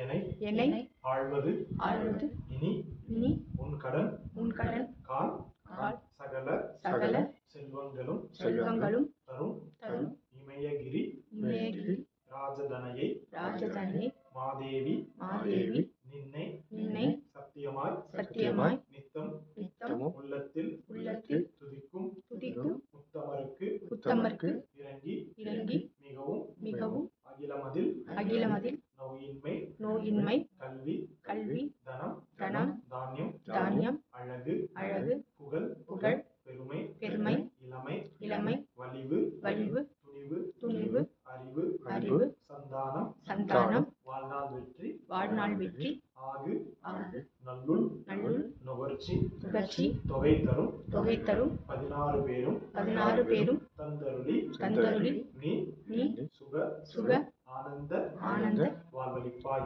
என்னை ஆழ்வது இனி இனி உன் கடன் கால் சகல செல்வங்களும் தரும் இமயகிரி ராஜதனையை மாதேவி நின்னை சத்தியமாய் நித்தம் உள்ளத்தில் துதிக்கும் உத்தமருக்கு இறங்கி மிகவும் அகிலமதில் நோயின்மை கல்வி தனம் தானியம் அழகு புகழ் பெருமை இளமை வலிவு துணிவு அறிவு சந்தானம் வாழ்நாள் வெற்றி ஆகு நல்லுள் நுகர்ச்சி தொகை தரும் 16 பேரும் தந்தருளி நீ சுக ஆனந்த வாழ்வளிப்பாய்.